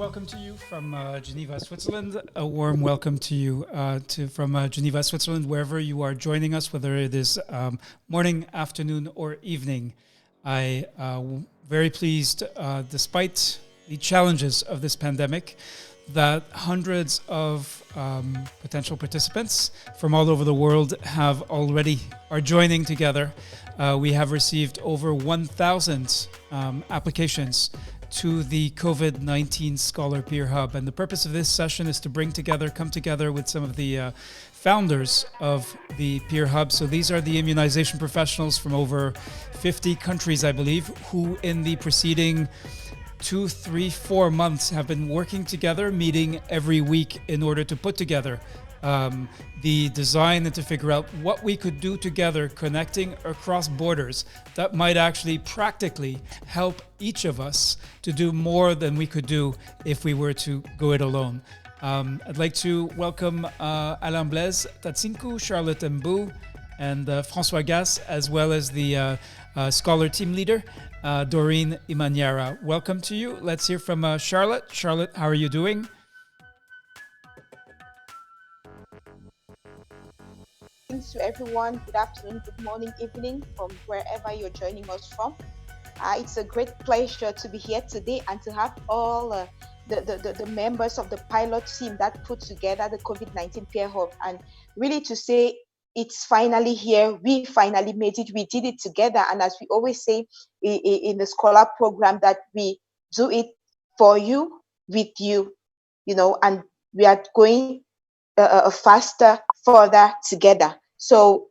welcome to you from Geneva, Switzerland. A warm welcome to you from Geneva, Switzerland, wherever you are joining us, whether it is morning, afternoon, or evening. I very pleased, despite the challenges of this pandemic, that hundreds of potential participants from all over the world are joining together. We have received over 1,000 applications to the COVID-19 Scholar Peer Hub. And the purpose of this session is to come together with some of the founders of the Peer Hub. So these are the immunization professionals from over 50 countries, I believe, who in the preceding 2, 3, 4 months have been working together, meeting every week in order to put together the design and to figure out what we could do together, connecting across borders that might actually practically help each of us to do more than we could do if we were to go it alone. I'd like to welcome Alain Blaise Tatsinku, Charlotte Mbou, and François Gass, as well as the Scholar team leader, Doreen Imanyara. Welcome to you. Let's hear from Charlotte. Charlotte, how are you doing? To everyone, good afternoon, good morning, evening from wherever you're joining us from. It's a great pleasure to be here today and to have all the members of the pilot team that put together the COVID-19 Peer Hub, and really to say it's finally here. We finally made it. We did it together. And as we always say in the Scholar program, that we do it for you, with you, and we are going faster, further together. So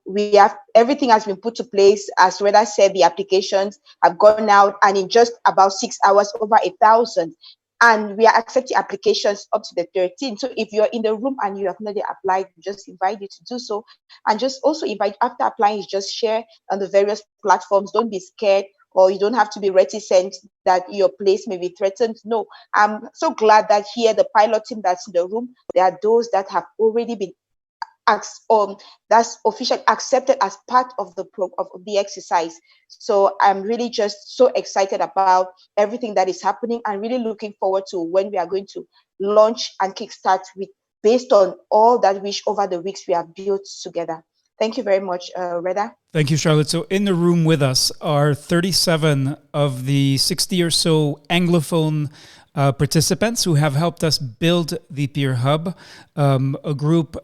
everything has been put to place. As Reda said, the applications have gone out, and in just about 6 hours, over 1,000. And we are accepting applications up to the 13th. So if you're in the room and you have not yet applied, we just invite you to do so. And just also invite, after applying, just share on the various platforms. Don't be scared, or you don't have to be reticent that your place may be threatened. No, I'm so glad that here, the pilot team that's in the room, there are those that have already been that's officially accepted as part of the exercise. So I'm really just so excited about everything that is happening, and really looking forward to when we are going to launch and kickstart based on all that which over the weeks we have built together. Thank you very much, Reda. Thank you, Charlotte. So in the room with us are 37 of the 60 or so Anglophone participants who have helped us build the Peer Hub. A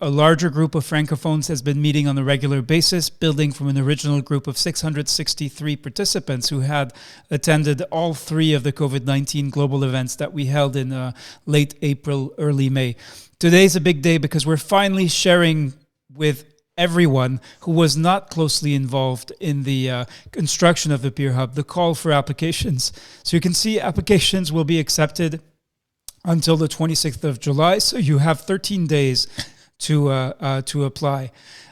larger group of Francophones has been meeting on a regular basis, building from an original group of 663 participants who had attended all 3 of the COVID-19 global events that we held in late April, early May. Today's a big day because we're finally sharing with everyone who was not closely involved in the construction of the Peer Hub, the call for applications. So you can see applications will be accepted until the 26th of July. So you have 13 days to apply.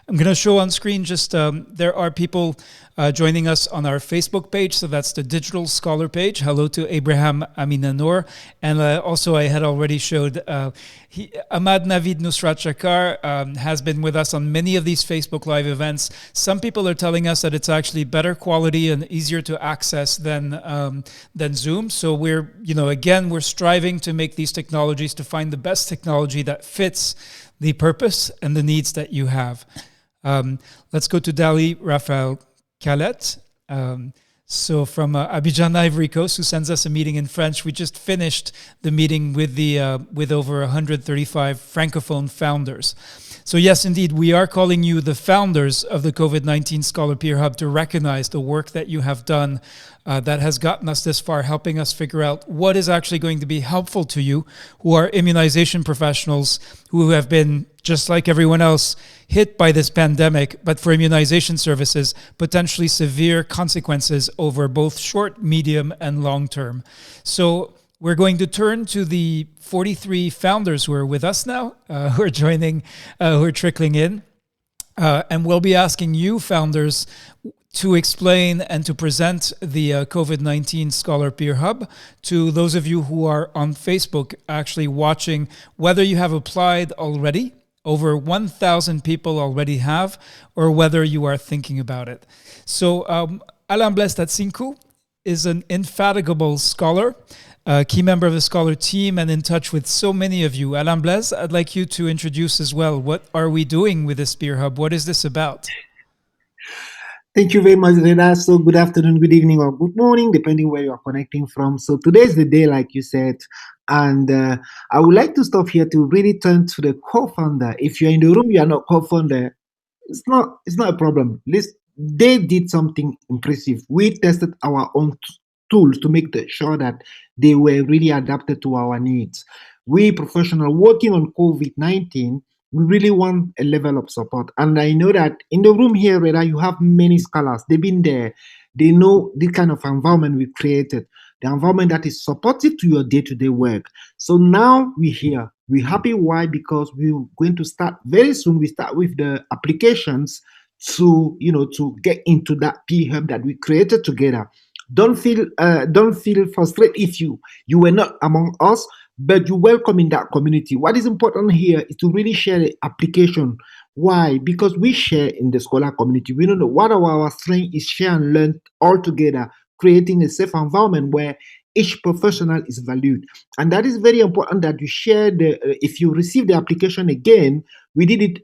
I'm going to show on screen there are people joining us on our Facebook page. So that's the Digital Scholar page. Hello to Abraham Aminanor. And also I had already showed Ahmad Navid Nusrat Shakar has been with us on many of these Facebook Live events. Some people are telling us that it's actually better quality and easier to access than Zoom. So we're striving to make these technologies, to find the best technology that fits the purpose and the needs that you have. Let's go to Dali Raphael Calette. So from Abidjan, Ivory Coast, who sends us a meeting in French. We just finished the meeting with over 135 Francophone founders. So yes, indeed, we are calling you the founders of the COVID-19 Scholar Peer Hub to recognize the work that you have done that has gotten us this far, helping us figure out what is actually going to be helpful to you, who are immunization professionals who have been, just like everyone else, hit by this pandemic, but for immunization services, potentially severe consequences over both short, medium, and long term. So we're going to turn to the 43 founders who are with us now, who are joining, who are trickling in. And we'll be asking you, founders, to explain and to present the COVID-19 Scholar Peer Hub to those of you who are on Facebook actually watching, whether you have applied already, over 1,000 people already have, or whether you are thinking about it. So Alain Blaise Tatsinku is an infatigable scholar, a key member of the scholar team, and in touch with so many of you. Alain Blaise, I'd like you to introduce as well. What are we doing with this Peer Hub? What is this about? Thank you very much, Reda. So good afternoon, good evening, or good morning, depending where you are connecting from. So today is the day, like you said, and I would like to stop here to really turn to the co-founder. If you're in the room, you are not co-founder. It's not a problem. They did something impressive. We tested our own tools to make sure that they were really adapted to our needs. We professional working on COVID-19, we really want a level of support. And I know that in the room here, Reda, you have many scholars. They've been there. They know the kind of environment we created, the environment that is supportive to your day-to-day work. So now we're here. We're happy. Why? Because we're going to start very soon. We start with the applications to get into that P hub that we created together. Don't feel frustrated if you were not among us, but you welcome in that community. What is important here is to really share the application. Why? Because we share in the scholar community. We know what our strength is, share and learn all together, creating a safe environment where each professional is valued. And that is very important that you share if you receive the application again, we did it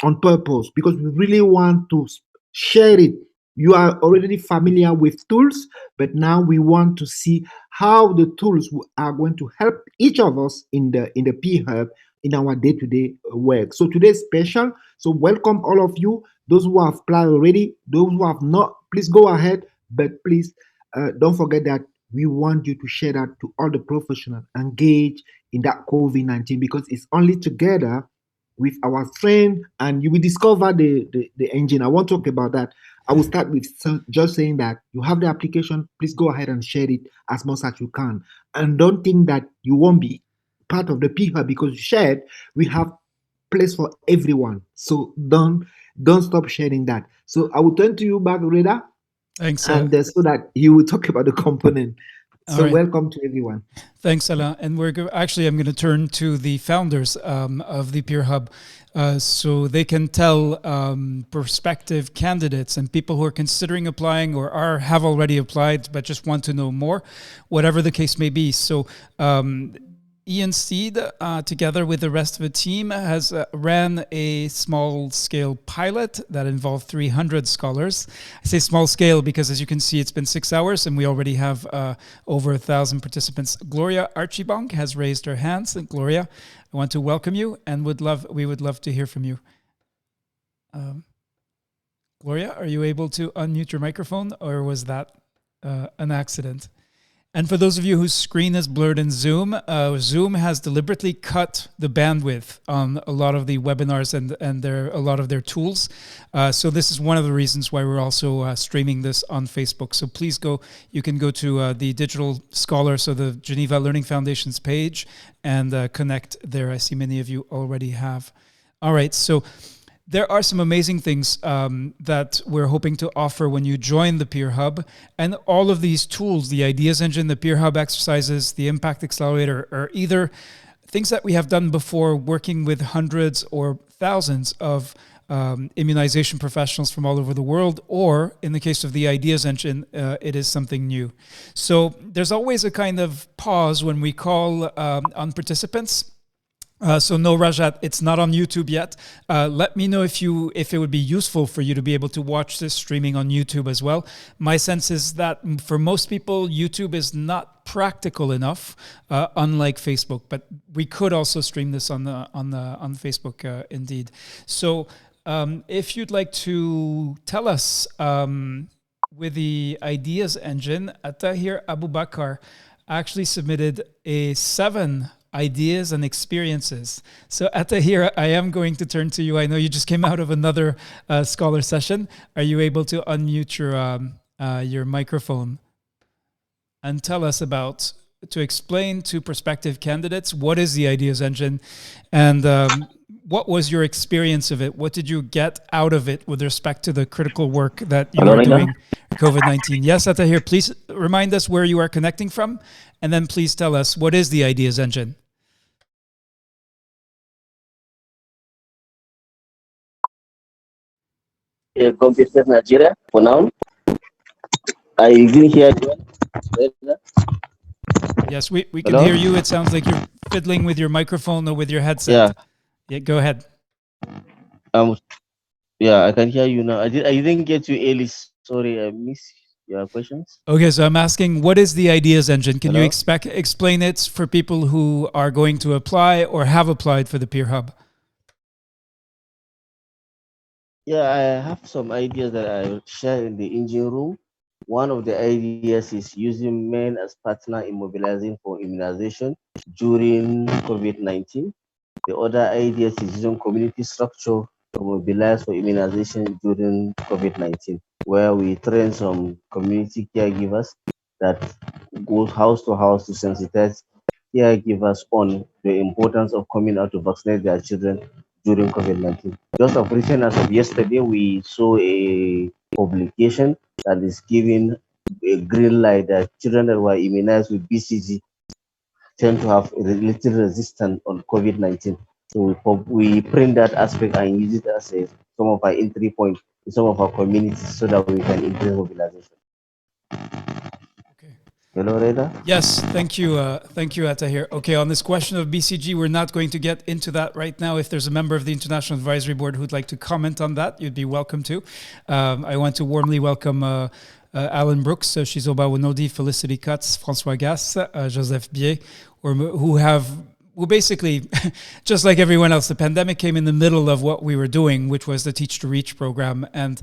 on purpose because we really want to share it. You are already familiar with tools, but now we want to see how the tools are going to help each of us in the P Hub in our day-to-day work. So today is special. So welcome all of you. Those who have applied already, those who have not, please go ahead. But please don't forget that we want you to share that to all the professionals engaged in that COVID-19 because it's only together with our strength and you will discover the engine. I won't talk about that. I will start with just saying that you have the application. Please go ahead and share it as much as you can. And don't think that you won't be part of the P Hub because you shared. We have place for everyone. So don't stop sharing that. So I will turn to you back, Reda. Thanks. And so that you will talk about the component. So right. Welcome to everyone. Thanks, Alain. And I'm going to turn to the founders of the Peer Hub so they can tell prospective candidates and people who are considering applying or have already applied but just want to know more, whatever the case may be. So Ian Steed, together with the rest of the team, has ran a small-scale pilot that involved 300 scholars. I say small scale because, as you can see, it's been 6 hours and we already have over 1,000 participants. Gloria Archibong has raised her hands. And Gloria, I want to welcome you and we would love to hear from you. Gloria, are you able to unmute your microphone, or was that an accident? And for those of you whose screen is blurred in Zoom, Zoom has deliberately cut the bandwidth on a lot of the webinars and a lot of their tools. So this is one of the reasons why we're also streaming this on Facebook. So please you can go to the Digital Scholar, so the Geneva Learning Foundation's page, and connect there. I see many of you already have. All right, so there are some amazing things that we're hoping to offer when you join the Peer Hub. And all of these tools, the Ideas Engine, the Peer Hub exercises, the Impact Accelerator, are either things that we have done before working with hundreds or thousands of immunization professionals from all over the world, or in the case of the Ideas Engine, it is something new. So there's always a kind of pause when we call on participants. So no, Rajat, it's not on YouTube yet. Let me know if it would be useful for you to be able to watch this streaming on YouTube as well. My sense is that for most people, YouTube is not practical enough, unlike Facebook. But we could also stream this on Facebook, indeed. So if you'd like to tell us with the Ideas Engine, Atahir Abubakar actually submitted a 7 ideas and experiences. So Atahir, I am going to turn to you. I know you just came out of another scholar session. Are you able to unmute your microphone and tell us to explain to prospective candidates what is the Ideas Engine and what was your experience of it? What did you get out of it with respect to the critical work that you are doing COVID-19? Yes, Atahir, please remind us where you are connecting from, and then please tell us what is the Ideas Engine. Computer Nigeria for now. I didn't hear you. Reda? Yes, we can Hello? hear you. It sounds like you're fiddling with your microphone or with your headset. Yeah, Yeah, go ahead. um, yeah, I can hear you now. I didn't get you early. Sorry, I missed your questions. Okay, so I'm asking, what is the ideas engine? Can you Hello? explain it for people who are going to apply or have applied for the Peer Hub? Yeah, I have some ideas that I will share in the engine room. One of the ideas is using men as partner in mobilizing for immunization during COVID-19. The other ideas is using community structure to mobilize for immunization during COVID-19, where we train some community caregivers that go house to house to sensitize caregivers on the importance of coming out to vaccinate their children during COVID-19. Just of recent as of yesterday, we saw a publication that is giving a green light that children that were immunized with BCG tend to have a little resistance on COVID-19. So we print that aspect and use it as some of our entry point in some of our communities so that we can increase mobilization. Okay. Hello, Reda? Yes, thank you, Atahir. Okay, on this question of BCG, we're not going to get into that right now. If there's a member of the International Advisory Board who'd like to comment on that, you'd be welcome to. I want to warmly welcome Alan Brooks, Shizo Bawanodi, Felicity Cutts, François Gass, Joseph Bier, who basically, just like everyone else, the pandemic came in the middle of what we were doing, which was the Teach to Reach program. And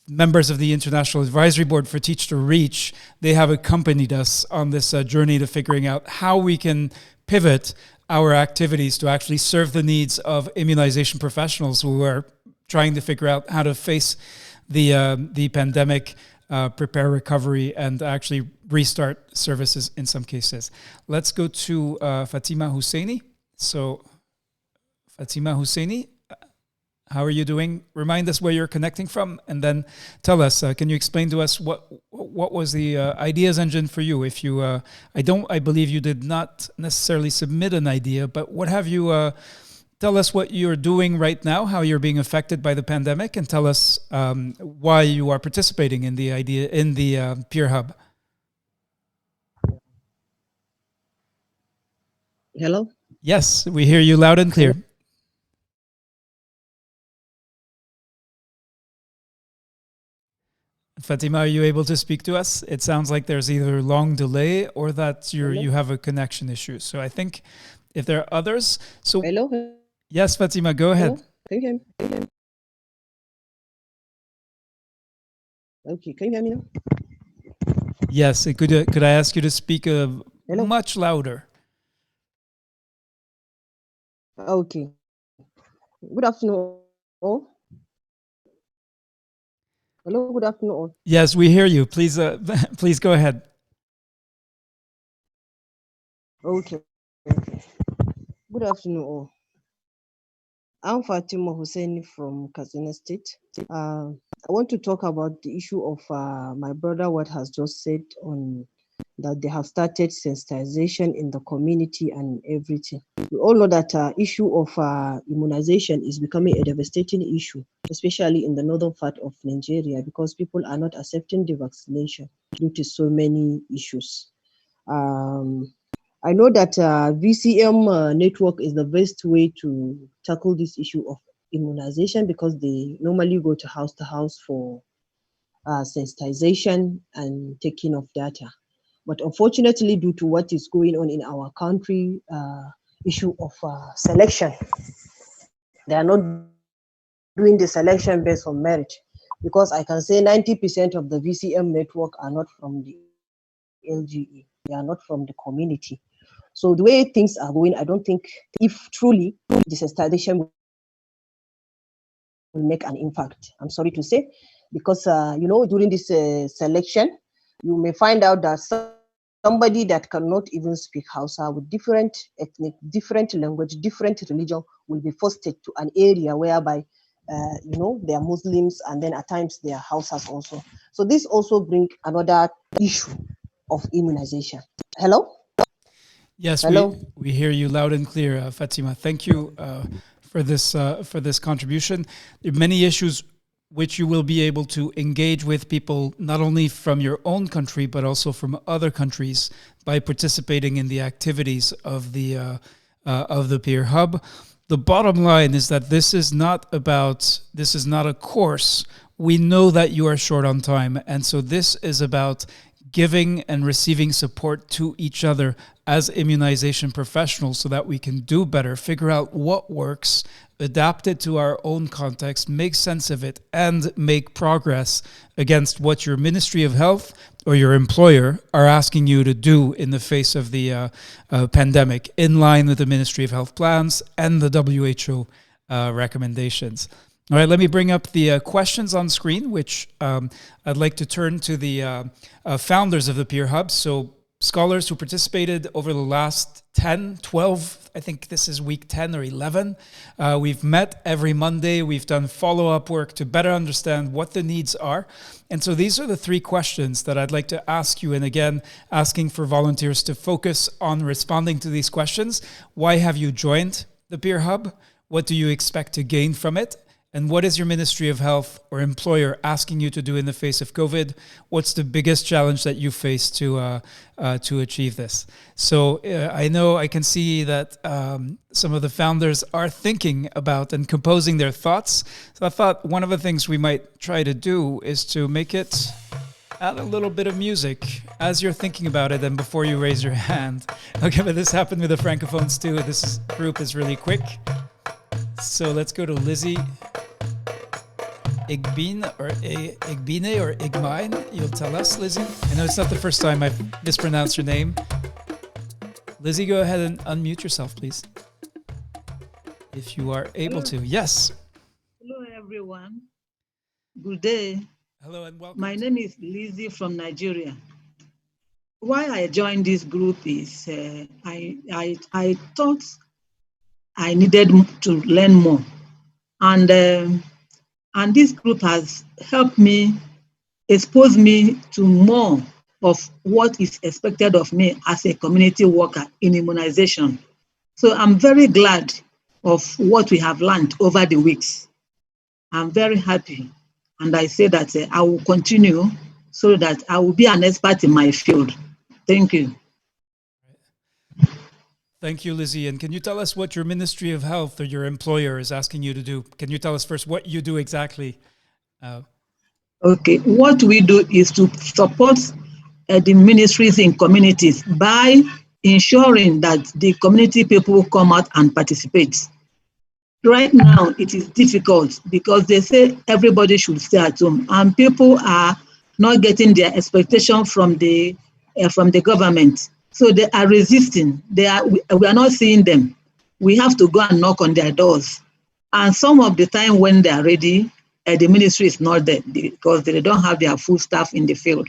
members of the International Advisory Board for Teach to Reach, they have accompanied us on this journey to figuring out how we can pivot our activities to actually serve the needs of immunization professionals who are trying to figure out how to face the pandemic, prepare recovery, and actually restart services in some cases. Let's go to Fatima Husseini. So, Fatima Husseini, how are you doing? Remind us where you're connecting from, and then tell us. Can you explain to us what was the ideas engine for you? If you, I believe you did not necessarily submit an idea, but what have you? Tell us what you're doing right now, how you're being affected by the pandemic, and tell us why you are participating in the Peer Hub. Hello? Yes, we hear you loud and clear. Fatima, are you able to speak to us? It sounds like there's either a long delay or that you have a connection issue. So I think if there are others, so Hello? yes, Fatima, go ahead. Hello? Can you hear me? Okay, can you hear me now? Yes, could I ask you to speak Hello? much louder? Okay. Good afternoon, all. Hello, good afternoon, all. Yes, we hear you. Please, please go ahead. Okay. Good afternoon, all. I'm Fatima Hussein from Katsina State. I want to talk about the issue of my brother, what has just said on that they have started sensitization in the community and everything. We all know that issue of immunization is becoming a devastating issue, especially in the northern part of Nigeria, because people are not accepting the vaccination due to so many issues. I know that VCM network is the best way to tackle this issue of immunization because they normally go to house for sensitization and taking of data. But unfortunately, due to what is going on in our country, issue of selection, they are not doing the selection based on merit, because I can say 90% of the VCM network are not from the LGE, they are not from the community. So the way things are going, I don't think if truly the sensitization will make an impact. I'm sorry to say, because during this selection, you may find out that somebody that cannot even speak Hausa with different ethnic, different language, different religion will be fostered to an area whereby they are Muslims, and then at times they are Hausas also. So this also brings another issue of immunization. Hello? Yes, Hello? we hear you loud and clear, Fatima. Thank you for this contribution. There are many issues which you will be able to engage with people not only from your own country but also from other countries by participating in the activities of the peer hub. The bottom line is that this is not a course. We know that you are short on time, and so this is about giving and receiving support to each other as immunization professionals so that we can do better, figure out what works, adapt it to our own context, make sense of it, and make progress against what your Ministry of Health or your employer are asking you to do in the face of the pandemic, in line with the Ministry of Health plans and the WHO recommendations. All right, let me bring up the questions on screen, which I'd like to turn to the founders of the Peer Hub. So scholars who participated over the last 10, 12, I think this is week 10 or 11. We've met every Monday. We've done follow-up work to better understand what the needs are. And so these are the three questions that I'd like to ask you. And again, asking for volunteers to focus on responding to these questions. Why have you joined the Peer Hub? What do you expect to gain from it? And what is your Ministry of Health or employer asking you to do in the face of COVID? What's the biggest challenge that you face to achieve this? So I can see that some of the founders are thinking about and composing their thoughts. So I thought one of the things we might try to do is to make it add a little bit of music as you're thinking about it and before you raise your hand. Okay, but this happened with the Francophones too. Group is really quick. So let's go to Lizzie Igbine or Igmine. You'll tell us, Lizzie. I know it's not the first time I've mispronounced your name. Lizzie, go ahead and unmute yourself, please. If you are able to. Yes. Hello, everyone. Good day. Hello and welcome. My name is Lizzie from Nigeria. Why I joined this group is I thought I needed to learn more. And this group has helped me, expose me to more of what is expected of me as a community worker in immunization. So I'm very glad of what we have learned over the weeks. I'm very happy. And I say that I will continue so that I will be an expert in my field. Thank you. Thank you, Lizzie. And can you tell us what your Ministry of Health or your employer is asking you to do? Can you tell us first what you do exactly? Okay, what we do is to support the ministries in communities by ensuring that the community people come out and participate. Right now, it is difficult because they say everybody should stay at home, and people are not getting their expectation from the government. So they are resisting. We are not seeing them. We have to go and knock on their doors. And some of the time when they are ready, the ministry is not there because they don't have their full staff in the field.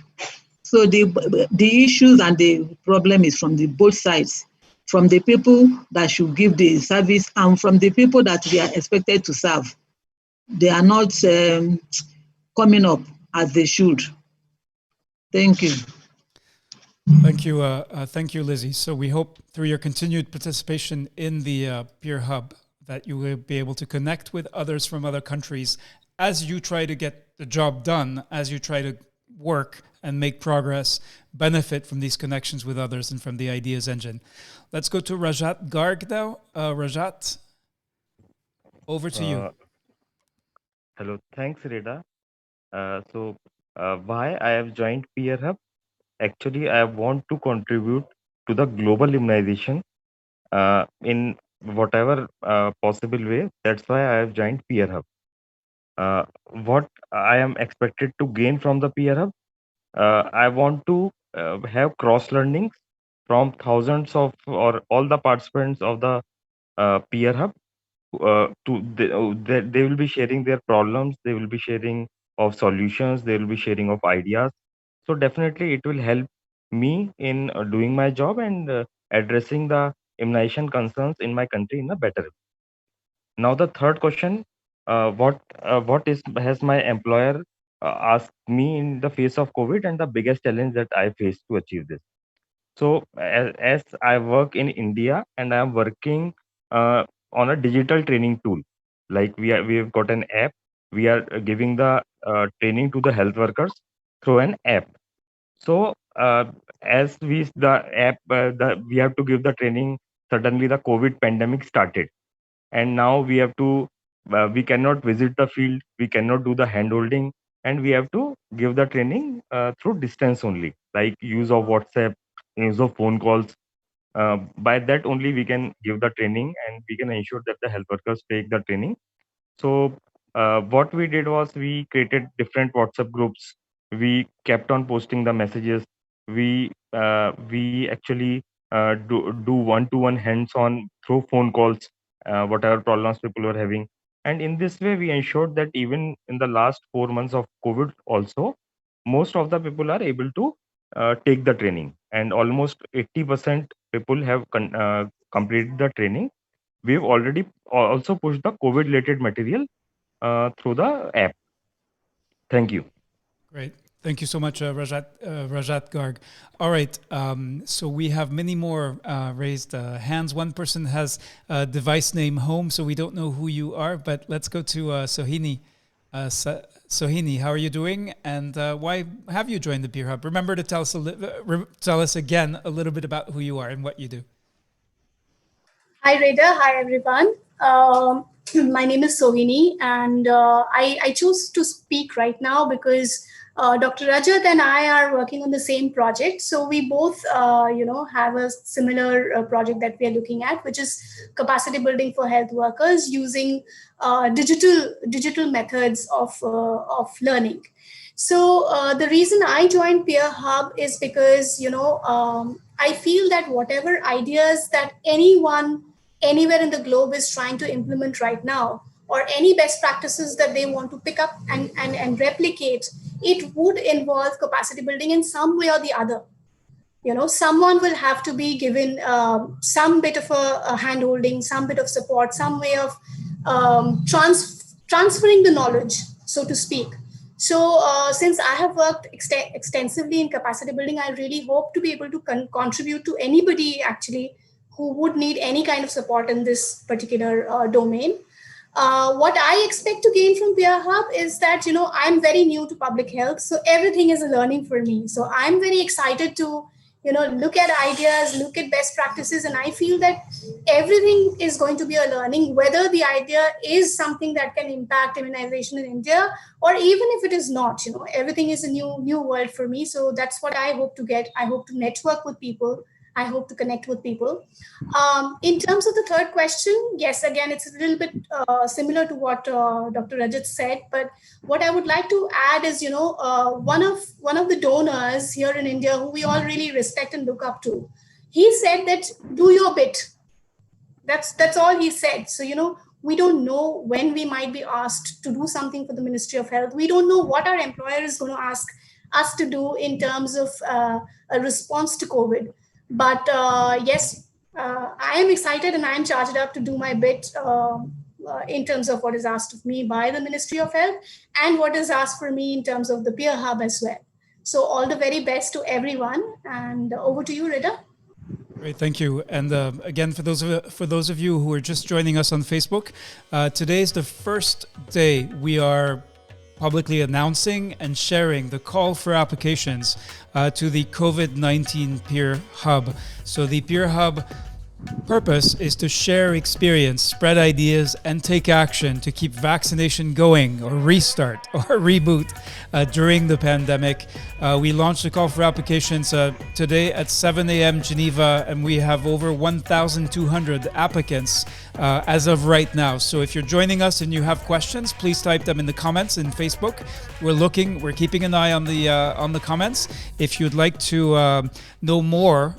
So the issues and the problem is from the both sides, from the people that should give the service and from the people that we are expected to serve. They are not coming up as they should. Thank you. Thank you, Lizzie. So we hope through your continued participation in the Peer Hub that you will be able to connect with others from other countries as you try to get the job done, as you try to work and make progress, benefit from these connections with others and from the ideas engine. Let's go to Rajat Garg now. Rajat, over to you. Hello, thanks, Reda. Why I have joined Peer Hub? Actually, I want to contribute to the global immunization in whatever possible way. That's why I have joined Peer Hub. What I am expected to gain from the Peer Hub? I want to have cross learnings from thousands of or all the participants of the Peer Hub. They will be sharing their problems. They will be sharing of solutions. They will be sharing of ideas. So definitely, it will help me in doing my job and addressing the immunization concerns in my country in a better way. Now, the third question: what is has my employer asked me in the face of COVID and the biggest challenge that I faced to achieve this? So, as I work in India and I am working on a digital training tool, like we have got an app we are giving the training to the health workers through an app. So as the app, we have to give the training. Suddenly the COVID pandemic started, and now we have to, we cannot visit the field, we cannot do the hand holding, and we have to give the training through distance only, like use of WhatsApp, use of phone calls. By that only we can give the training, and we can ensure that the health workers take the training. So what we did was we created different WhatsApp groups. We kept on posting the messages. We actually do one-to-one hands-on through phone calls, whatever problems people were having. And in this way, we ensured that even in the last 4 months of COVID, also most of the people are able to take the training, and almost 80% people have completed the training. We've already also pushed the COVID-related material through the app. Thank you. Great. Thank you so much, Rajat Garg. All right. So we have many more raised hands. One person has a device name home, so we don't know who you are, but let's go to Sohini. Sohini, how are you doing? And why have you joined the Peer Hub? Remember to tell us again a little bit about who you are and what you do. Hi, Reda. Hi, everyone. My name is Sohini, and I choose to speak right now because Dr. Rajat and I are working on the same project. So we both, have a similar project that we are looking at, which is capacity building for health workers using digital methods of learning. So the reason I joined Peer Hub is because I feel that whatever ideas that anyone anywhere in the globe is trying to implement right now, or any best practices that they want to pick up and replicate, it would involve capacity building in some way or the other. Someone will have to be given some bit of a hand holding, some bit of support, some way of transferring the knowledge, so to speak. So since I have worked extensively in capacity building, I really hope to be able to contribute to anybody actually who would need any kind of support in this particular domain. What I expect to gain from Peer Hub is that, I'm very new to public health, so everything is a learning for me. So I'm very excited to, look at ideas, look at best practices, and I feel that everything is going to be a learning, whether the idea is something that can impact immunization in India, or even if it is not, everything is a new world for me. So that's what I hope to get. I hope to network with people. I hope to connect with people. In terms of the third question, yes, again, it's a little bit similar to what Dr. Rajat said, but what I would like to add is, one of the donors here in India who we all really respect and look up to, he said that do your bit. That's all he said. So, we don't know when we might be asked to do something for the Ministry of Health. We don't know what our employer is going to ask us to do in terms of a response to COVID. But yes, I am excited and I am charged up to do my bit in terms of what is asked of me by the Ministry of Health and what is asked for me in terms of the Peer Hub as well. So all the very best to everyone, and over to you, Rida. Great, thank you. And again, for those of you who are just joining us on Facebook, today is the first day we are publicly announcing and sharing the call for applications to the COVID-19 Peer Hub. So the Peer Hub purpose is to share experience, spread ideas, and take action to keep vaccination going or restart or reboot during the pandemic. We launched a call for applications today at 7 a.m. Geneva, and we have over 1,200 applicants as of right now. So if you're joining us and you have questions, please type them in the comments in Facebook. We're keeping an eye on the comments. If you'd like to know more,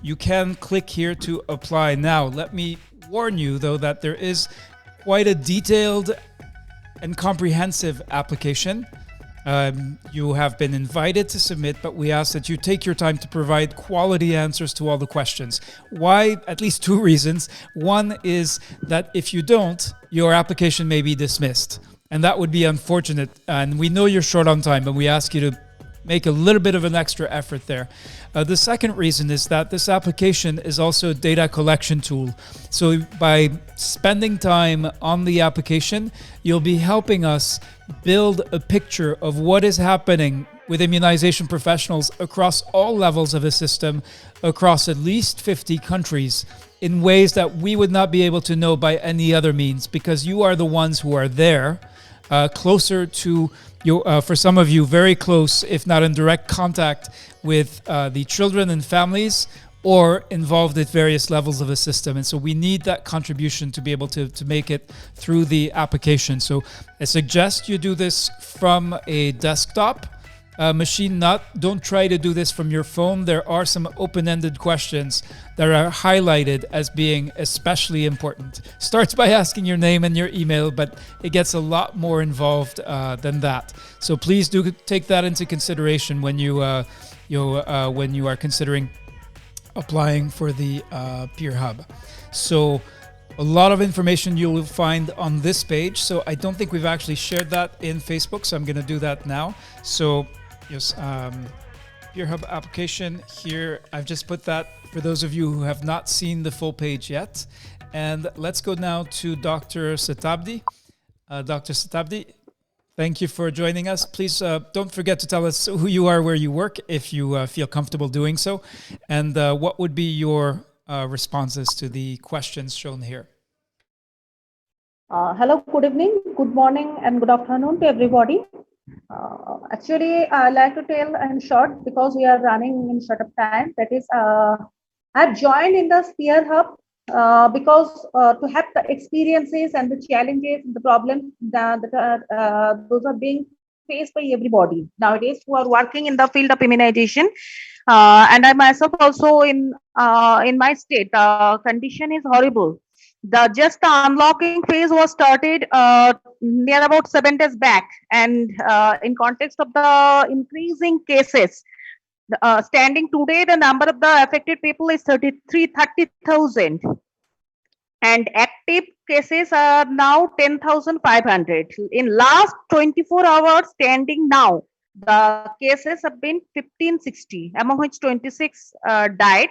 you can click here to apply. Now, let me warn you, though, that there is quite a detailed and comprehensive application. You have been invited to submit, but we ask that you take your time to provide quality answers to all the questions. Why? At least two reasons. One is that if you don't, your application may be dismissed, and that would be unfortunate. And we know you're short on time, but we ask you to make a little bit of an extra effort there. The second reason is that this application is also a data collection tool. So by spending time on the application, you'll be helping us build a picture of what is happening with immunization professionals across all levels of the system, across at least 50 countries, in ways that we would not be able to know by any other means, because you are the ones who are there, closer to you, for some of you, very close, if not in direct contact with the children and families, or involved at various levels of the system. And so we need that contribution to be able to make it through the application. So I suggest you do this from a desktop machine. Don't try to do this from your phone. There are some open-ended questions that are highlighted as being especially important. Starts by asking your name and your email, but it gets a lot more involved than that. So please do take that into consideration when you are considering applying for the Peer Hub. So a lot of information you will find on this page. So I don't think we've actually shared that in Facebook, so I'm going to do that now. So yes, Peer Hub application here. I've just put that for those of you who have not seen the full page yet. And let's go now to Dr. Satabdi. Dr. Satabdi, thank you for joining us. Please don't forget to tell us who you are, where you work, if you feel comfortable doing so, and what would be your responses to the questions shown here. Hello, good evening, good morning, and good afternoon to everybody. Actually, I'd like to tell in short, because we are running in short of time. That is, I've joined in the Peer Hub because to have the experiences and the challenges and the problems that those are being faced by everybody nowadays who are working in the field of immunization. And I myself also in my state, condition is horrible. The unlocking phase was started near about 7 days back, and in context of the increasing cases, standing today, the number of the affected people is 30,000, and active cases are now 10,500. In last 24 hours, standing now, the cases have been 1560, among which 26 died.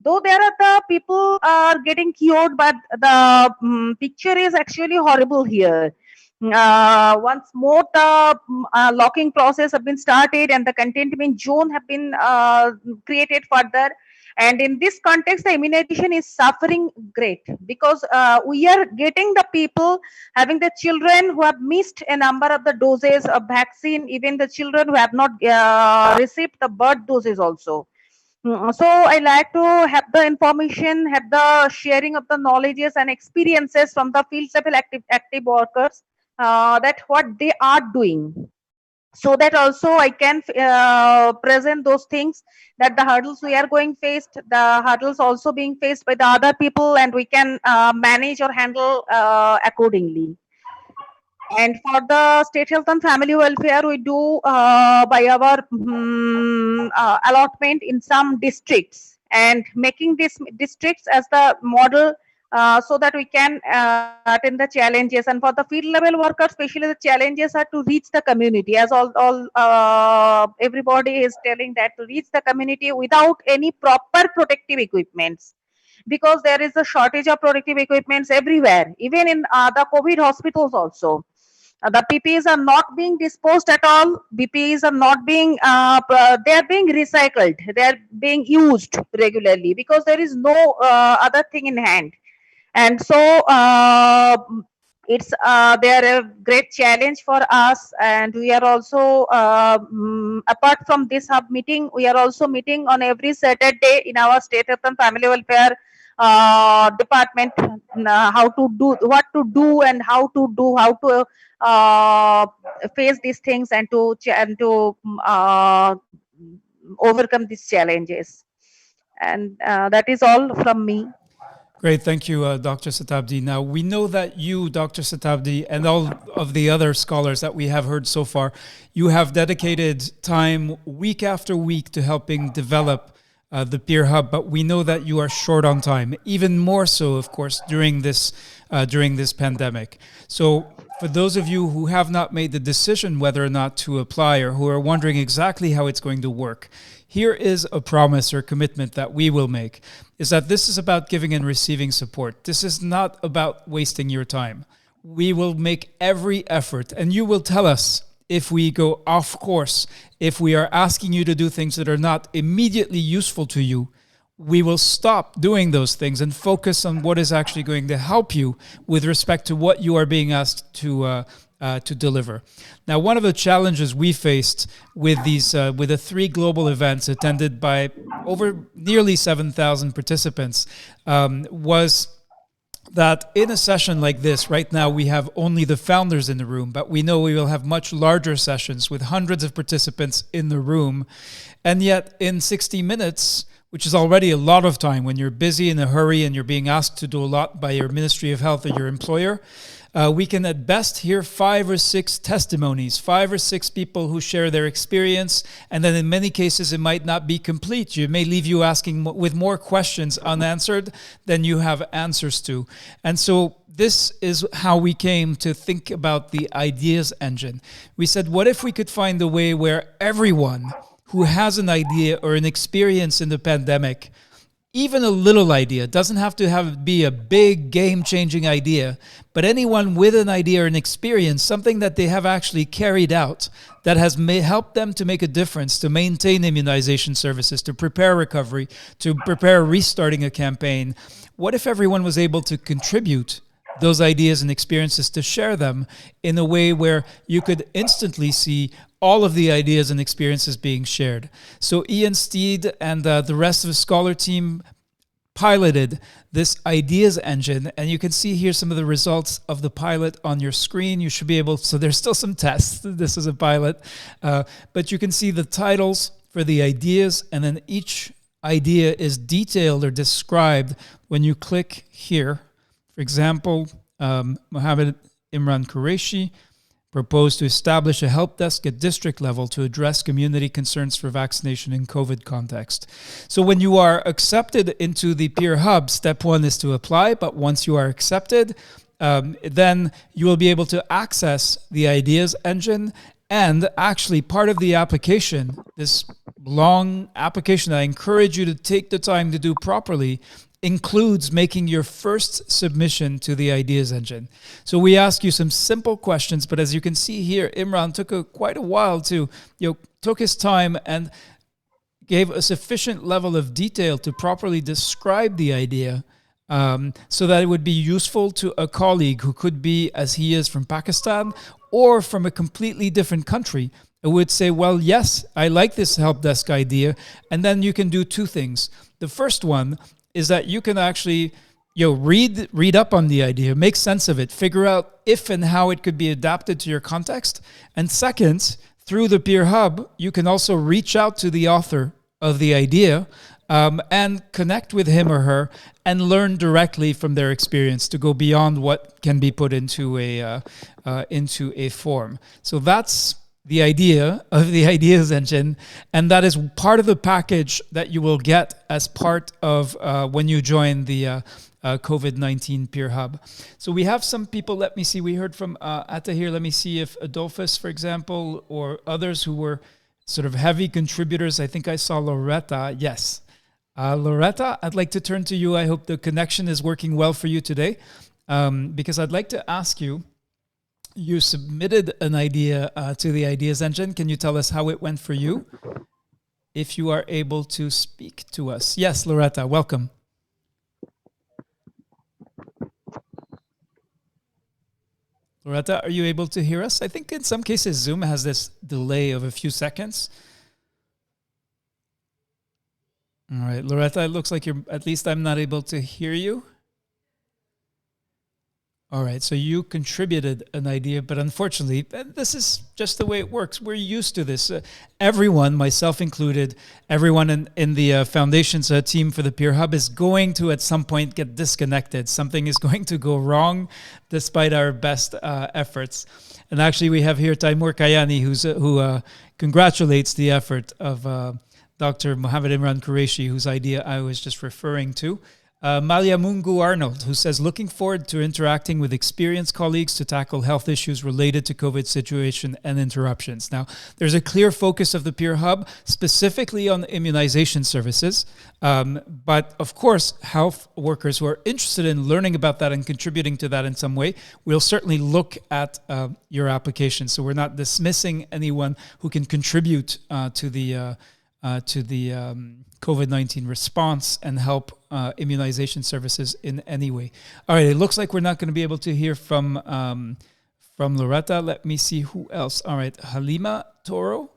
Though there are the people are getting cured, but the picture is actually horrible here. Once more, the locking process have been started, and the containment zone have been created further. And in this context, the immunization is suffering great, because we are getting the people having the children who have missed a number of the doses of vaccine, even the children who have not received the birth doses also. So I like to have the information, have the sharing of the knowledges and experiences from the field level active workers, that what they are doing, so that also I can present those things, that the hurdles we are going faced, the hurdles also being faced by the other people, and we can manage or handle accordingly. And for the state health and family welfare, we do by our allotment in some districts, and making these districts as the model, so that we can attend the challenges. And for the field level workers, especially, the challenges are to reach the community, as everybody is telling, that to reach the community without any proper protective equipments, because there is a shortage of protective equipments everywhere, even in the COVID hospitals also. The PPEs are not being disposed at all. BPEs are not being, they are being recycled. They are being used regularly, because there is no other thing in hand. And so it's they are a great challenge for us. And we are also, apart from this hub meeting, we are also meeting on every Saturday in our state health and family welfare department, how to do, what to do, and how to face these things, and to overcome these challenges. And that is all from me. Great, thank you, Dr. Satabdi. Now, we know that you, Dr. Satabdi, and all of the other scholars that we have heard so far, you have dedicated time week after week to helping develop the Peer Hub, but we know that you are short on time, even more so, of course, during this pandemic. So For those of you who have not made the decision whether or not to apply or who are wondering exactly how it's going to work, here is a promise or commitment that we will make, is that this is about giving and receiving support. This is not about wasting your time. We will make every effort, and you will tell us if we go off course, if we are asking you to do things that are not immediately useful to you. We will stop doing those things and focus on what is actually going to help you with respect to what you are being asked to deliver. Now, one of the challenges we faced with the 3 global events attended by over nearly 7,000 participants was that in a session like this, right now we have only the founders in the room, but we know we will have much larger sessions with hundreds of participants in the room. And yet in 60 minutes, which is already a lot of time when you're busy in a hurry and you're being asked to do a lot by your Ministry of Health or your employer, we can at best hear 5 or 6 testimonies, 5 or 6 people who share their experience. And then in many cases, it might not be complete. It may leave you asking with more questions unanswered than you have answers to. And so this is how we came to think about the ideas engine. We said, what if we could find a way where everyone who has an idea or an experience in the pandemic, even a little idea, doesn't have to be a big game-changing idea, but anyone with an idea or an experience, something that they have actually carried out that has helped them to make a difference, to maintain immunization services, to prepare recovery, to prepare restarting a campaign. What if everyone was able to contribute those ideas and experiences, to share them in a way where you could instantly see all of the ideas and experiences being shared? So Ian Steed and the rest of the Scholar team piloted this ideas engine, and you can see here some of the results of the pilot on your screen. You should be able, so there's still some tests. This is a pilot, but you can see the titles for the ideas, and then each idea is detailed or described when you click here. For example, Mohammed Imran Qureshi proposed to establish a help desk at district level to address community concerns for vaccination in COVID context. So when you are accepted into the Peer Hub, step 1 is to apply, but once you are accepted, then you will be able to access the ideas engine. And actually part of the application, this long application that I encourage you to take the time to do properly, includes making your first submission to the ideas engine. So we ask you some simple questions, but as you can see here, Imran took quite a while to, took his time and gave a sufficient level of detail to properly describe the idea, so that it would be useful to a colleague who could be, as he is, from Pakistan or from a completely different country, who would say, well, yes, I like this help desk idea. And then you can do 2 things. The first one is that you can actually read up on the idea, make sense of it, figure out if and how it could be adapted to your context. And second, through the Peer Hub, you can also reach out to the author of the idea and connect with him or her and learn directly from their experience to go beyond what can be put into a form. So that's the idea of the ideas engine, and that is part of the package that you will get as part of when you join the COVID-19 Peer Hub. So we have some people, let me see, we heard from Atta here. Let me see if Adolphus, for example, or others who were sort of heavy contributors. I think I saw Loretta. Yes. Loretta, I'd like to turn to you. I hope the connection is working well for you today, because I'd like to ask you, you submitted an idea to the ideas engine. Can you tell us how it went for you? If you are able to speak to us. Yes, Loretta, welcome. Loretta, are you able to hear us? I think in some cases Zoom has this delay of a few seconds. All right, Loretta, it looks like at least I'm not able to hear you. All right, so you contributed an idea, but unfortunately, this is just the way it works. We're used to this. Everyone, myself included, everyone in the foundation's team for the Peer Hub is going to at some point get disconnected. Something is going to go wrong despite our best efforts. And actually, we have here Taimur Kayani, who congratulates the effort of Dr. Mohammed Imran Qureshi, whose idea I was just referring to. Malia Mungu Arnold, who says, looking forward to interacting with experienced colleagues to tackle health issues related to COVID situation and interruptions. Now, there's a clear focus of the Peer Hub specifically on immunization services. But of course, health workers who are interested in learning about that and contributing to that in some way, will certainly look at your application. So we're not dismissing anyone who can contribute to the COVID-19 response and help immunization services in any way. All right, it looks like we're not going to be able to hear from Loretta. Let me see who else. All right, Halima Toro.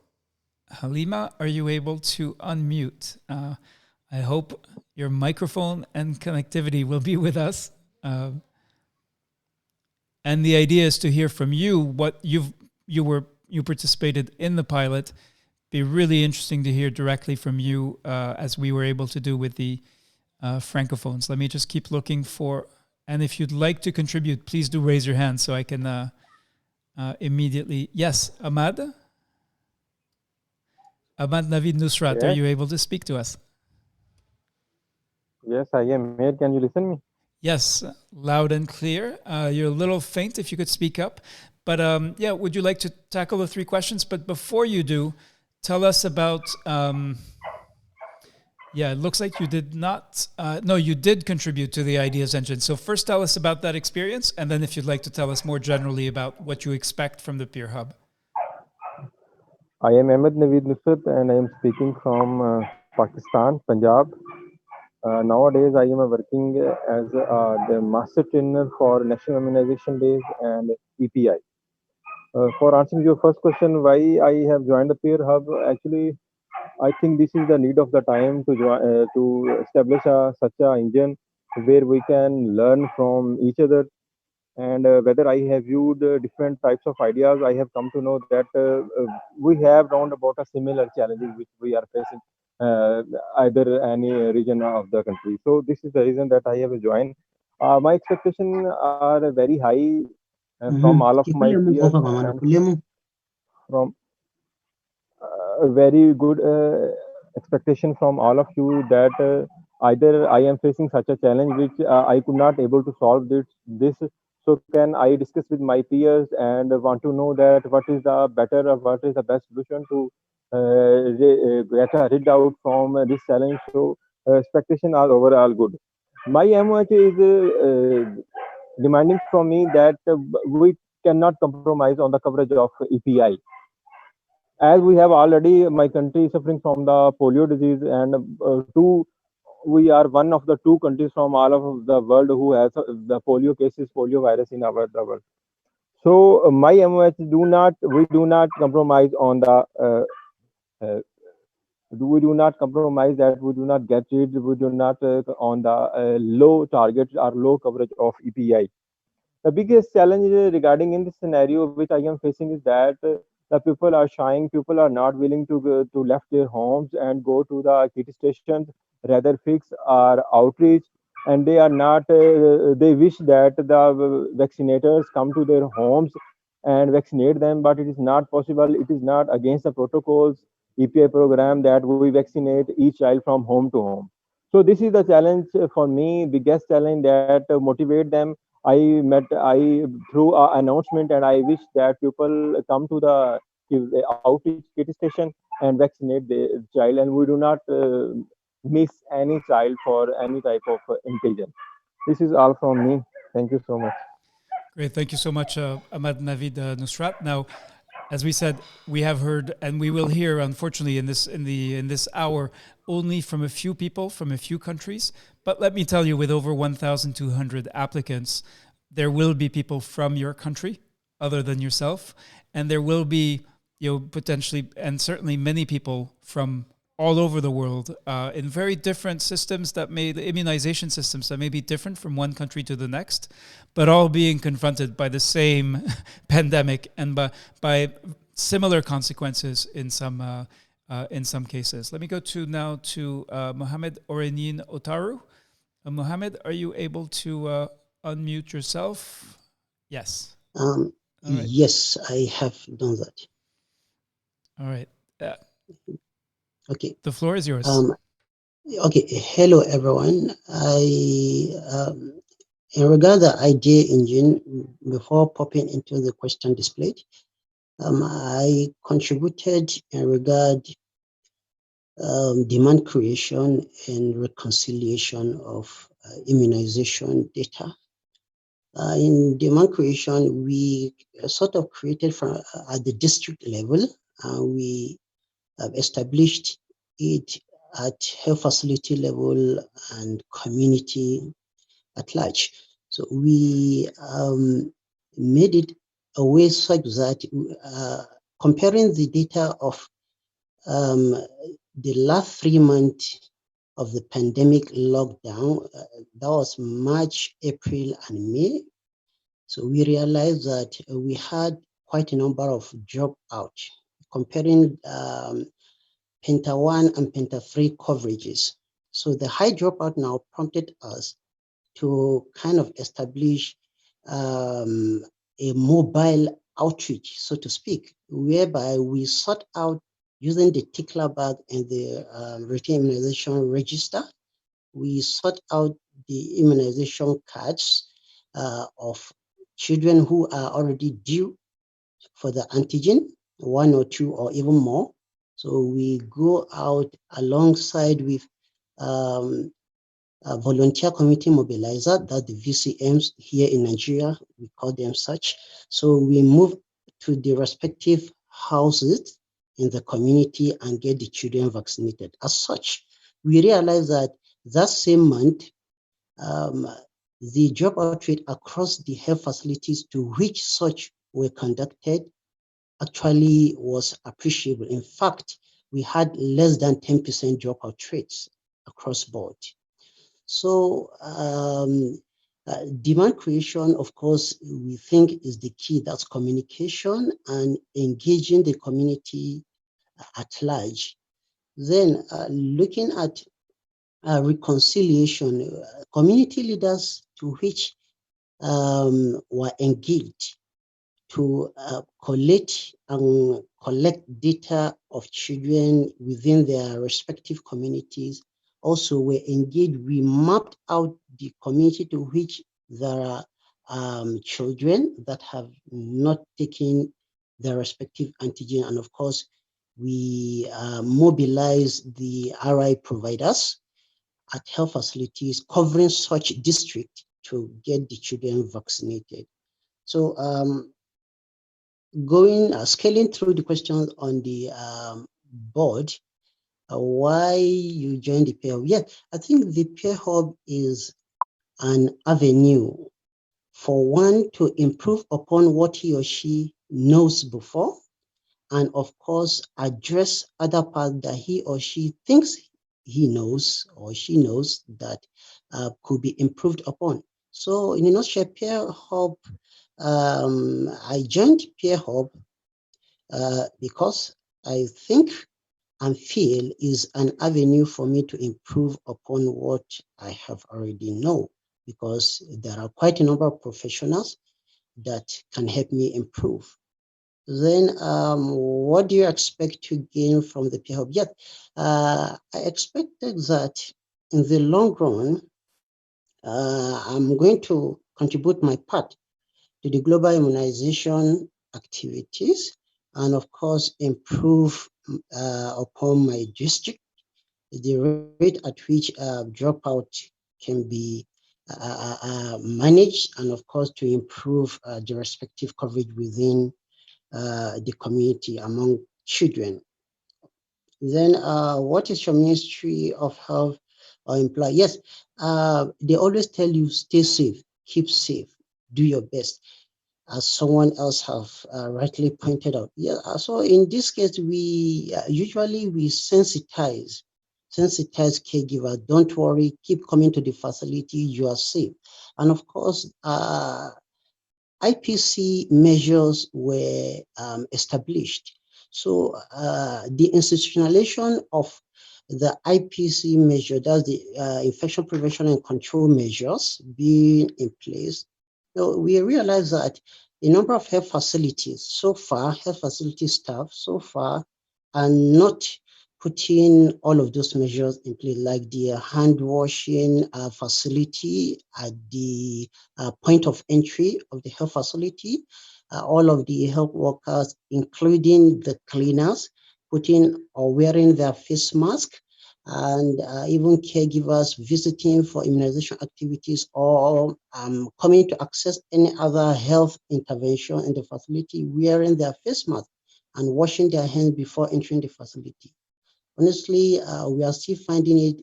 Halima, are you able to unmute? I hope your microphone and connectivity will be with us. And the idea is to hear from you what you participated in the pilot. Be really interesting to hear directly from you as we were able to do with the francophones. Let me just keep looking for, and if you'd like to contribute, please do raise your hand so I can immediately. Yes, Ahmad? Ahmad Navid Nusrat, Yes. Are you able to speak to us? Yes, I am here. Can you listen me? Yes, loud and clear. You're a little faint if you could speak up. But yeah, would you like to tackle the three questions? But before you do, tell us about, it looks like you did not, no, you did contribute to the Ideas Engine. So first tell us about that experience, and then if you'd like to tell us more generally about what you expect from the Peer Hub. I am Ahmed Naveed Nusrat and I am speaking from Pakistan, Punjab. Nowadays, I am working as the master trainer for National Immunization Days and EPI. For answering your first question, why I have joined the Peer Hub, actually, I think this is the need of the time to establish such an engine where we can learn from each other. And whether I have viewed different types of ideas, I have come to know that we have round about a similar challenges which we are facing either any region of the country. So this is the reason that I have joined. My expectations are very high from all of my peers and from a very good expectation from all of you that either I am facing such a challenge which I could not able to solve this. So can I discuss with my peers and want to know that what is the better or what is the best solution to get rid out from this challenge. So expectation are overall good. My MOH is demanding from me that we cannot compromise on the coverage of EPI, as we have already my country is suffering from the polio disease, and we are one of the two countries from all of the world who has the polio cases, polio virus in our the world. So my MOH we do not compromise on the we do not compromise that we do not get rid, we do not on the low target or low coverage of EPI. The biggest challenge regarding in this scenario which I am facing is that the people are shying, people are not willing to go, to left their homes and go to the kit stations, rather fix or outreach, and they are not. They wish that the vaccinators come to their homes and vaccinate them, but it is not possible. It is not against the protocols EPI program that we vaccinate each child from home to home. So this is the challenge for me, biggest challenge that motivate them. I through an announcement, and I wish that people come to the outreach kit station and vaccinate the child, and we do not miss any child for any type of intelligence. This is all from me. Thank you so much. Great. Thank you so much, Ahmad Navid Nusrat. Now, as we said, we have heard, and we will hear, unfortunately, in this hour, only from a few people from a few countries. But let me tell you, with over 1,200 applicants, there will be people from your country, other than yourself, and there will be, potentially, and certainly many people from all over the world in very different systems immunization systems that may be different from one country to the next, but all being confronted by the same pandemic and by similar consequences in some cases. Let me go now to Mohamed Orenin Otaru. Mohamed, are you able to unmute yourself? Yes. Right. Yes, I have done that. All right. Okay. The floor is yours. Okay, hello everyone. In regard to the idea engine, before popping into the question displayed, I contributed in regard demand creation and reconciliation of immunization data. In demand creation, we sort of created from at the district level, we have established it at health facility level and community at large. So we made it a way such that comparing the data of the last 3 months of the pandemic lockdown, that was March, April, and May. So we realized that we had quite a number of dropout comparing Penta 1 and Penta 3 coverages. So the high dropout now prompted us to kind of establish a mobile outreach, so to speak, whereby we sought out using the tickler bag and the routine immunization register. We sought out the immunization cards of children who are already due for the antigen, 1 or 2 or even more. So we go out alongside with volunteer community mobilizer, that the VCMs here in Nigeria, we call them such. So we move to the respective houses in the community and get the children vaccinated. As such, we realize that that same month, the dropout rate across the health facilities to which such were conducted actually was appreciable. In fact, we had less than 10% dropout rates across board. So demand creation, of course, we think is the key. That's communication and engaging the community at large. Then looking at reconciliation, community leaders to which were engaged to collect data of children within their respective communities. Also, were engaged. We mapped out the community to which there are children that have not taken their respective antigen, and of course, we mobilize the RI providers at health facilities covering such district to get the children vaccinated. So scaling through the questions on the board, why you joined the peer hub? Yeah, I think the peer hub is an avenue for one to improve upon what he or she knows before, and of course address other parts that he or she thinks he knows or she knows that could be improved upon. So in a nutshell, peer hub, I joined peer hub because I think and feel is an avenue for me to improve upon what I have already know, because there are quite a number of professionals that can help me improve. Then what do you expect to gain from the peer hub? Yet, I expected that in the long run, I'm going to contribute my part to the global immunization activities, and of course improve upon my district, the rate at which dropout can be managed, and of course to improve the respective coverage within the community among children. Then what is your Ministry of Health or employ? Yes, they always tell you stay safe, keep safe, do your best, as someone else have rightly pointed out. Yeah, so in this case, we usually we sensitize caregiver. Don't worry, keep coming to the facility, you are safe. And of course, IPC measures were established. So the institutionalization of the IPC measure, that's the infection prevention and control measures being in place. So we realize that the number of health facilities so far, health facility staff so far are not putting all of those measures in place, like the hand washing facility at the point of entry of the health facility, all of the health workers, including the cleaners, putting or wearing their face mask, and even caregivers visiting for immunization activities or coming to access any other health intervention in the facility wearing their face mask and washing their hands before entering the facility. Honestly, we are still finding it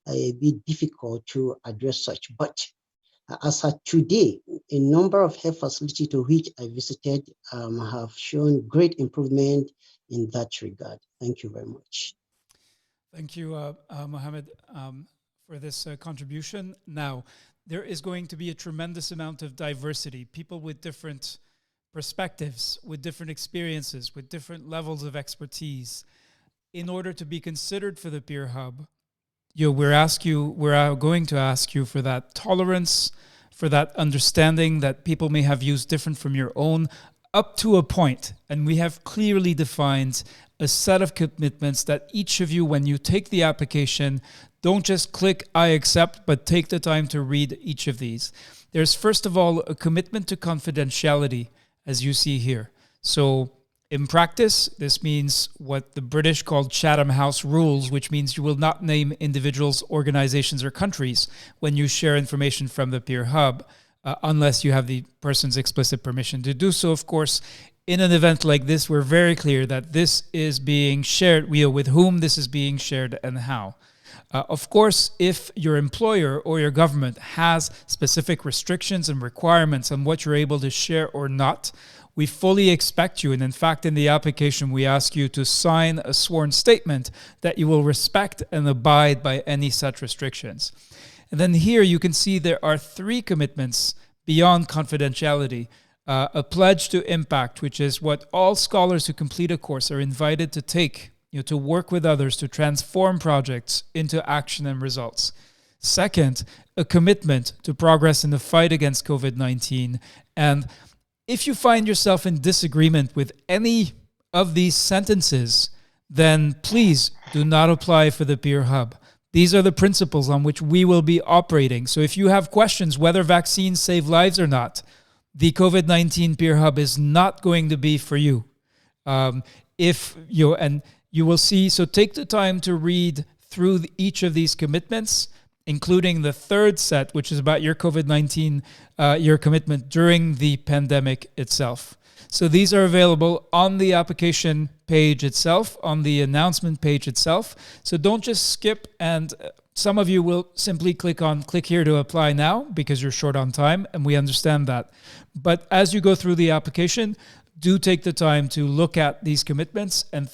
a bit difficult to address such. But as of today, a number of health facilities to which I visited have shown great improvement in that regard. Thank you very much. Thank you, Mohammed, for this contribution. Now, there is going to be a tremendous amount of diversity, people with different perspectives, with different experiences, with different levels of expertise. In order to be considered for the peer hub, we're going to ask you for that tolerance, for that understanding that people may have views different from your own, up to a point. And we have clearly defined a set of commitments that each of you, when you take the application, don't just click I accept, but take the time to read each of these. There's first of all a commitment to confidentiality, as you see here. So in practice, this means what the British called Chatham House rules, which means you will not name individuals, organizations, or countries when you share information from the peer hub, unless you have the person's explicit permission to do so. Of course, in an event like this, we're very clear that this is being shared, with whom this is being shared and how. Of course, if your employer or your government has specific restrictions and requirements on what you're able to share or not, we fully expect you, and in fact, in the application, we ask you to sign a sworn statement that you will respect and abide by any such restrictions. And then here you can see there are 3 commitments beyond confidentiality. A pledge to impact, which is what all scholars who complete a course are invited to take, to work with others to transform projects into action and results. Second, a commitment to progress in the fight against COVID-19. And if you find yourself in disagreement with any of these sentences, then please do not apply for the peer hub. These are the principles on which we will be operating. So if you have questions whether vaccines save lives or not, the COVID-19 peer hub is not going to be for you. You will see, so take the time to read through each of these commitments, including the 3rd set, which is about your COVID-19, your commitment during the pandemic itself. So these are available on the application page itself, on the announcement page itself. So don't just skip, and some of you will simply click here to apply now because you're short on time, and we understand that. But as you go through the application, do take the time to look at these commitments and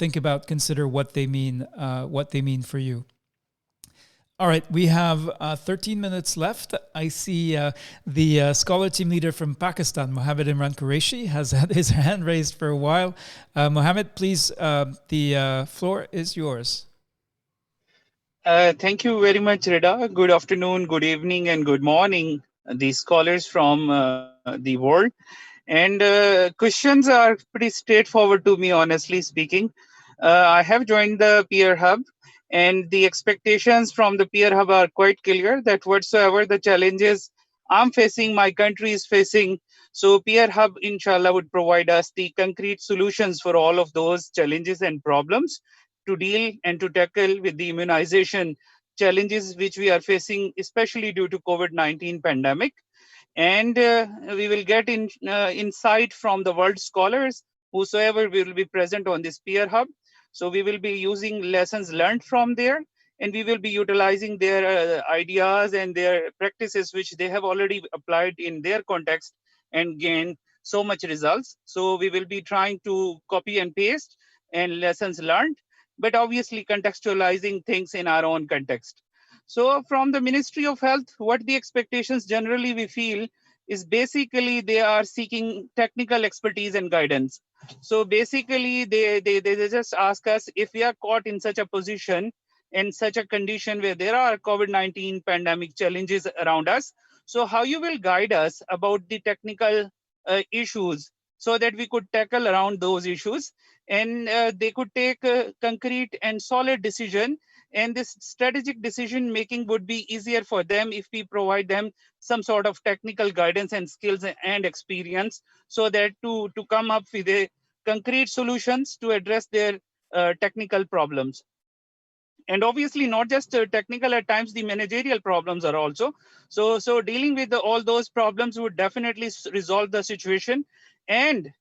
consider what they mean for you. All right, we have 13 minutes left. I see the scholar team leader from Pakistan, Mohammed Imran Qureshi, has had his hand raised for a while. Mohammed, please, the floor is yours. Thank you very much, Reda. Good afternoon, good evening, and good morning, the scholars from the world. And questions are pretty straightforward to me, honestly speaking. I have joined the peer hub, and the expectations from the peer hub are quite clear that whatsoever the challenges I'm facing, my country is facing, so peer hub, inshallah, would provide us the concrete solutions for all of those challenges and problems to deal and to tackle with the immunization challenges which we are facing, especially due to COVID-19 pandemic. And we will get insight from the world scholars, whosoever will be present on this peer hub. So we will be using lessons learned from there, and we will be utilizing their ideas and their practices, which they have already applied in their context and gained so much results. So we will be trying to copy and paste and lessons learned, but obviously contextualizing things in our own context. So from the Ministry of Health, what the expectations generally we feel is basically they are seeking technical expertise and guidance. So basically they just ask us if we are caught in such a position, in such a condition where there are COVID-19 pandemic challenges around us. So how you will guide us about the technical issues so that we could tackle around those issues, and they could take a concrete and solid decision. And this strategic decision making would be easier for them if we provide them some sort of technical guidance and skills and experience, so that to come up with a concrete solutions to address their technical problems. And obviously not just technical, at times the managerial problems are also. So dealing with all those problems would definitely resolve the situation. And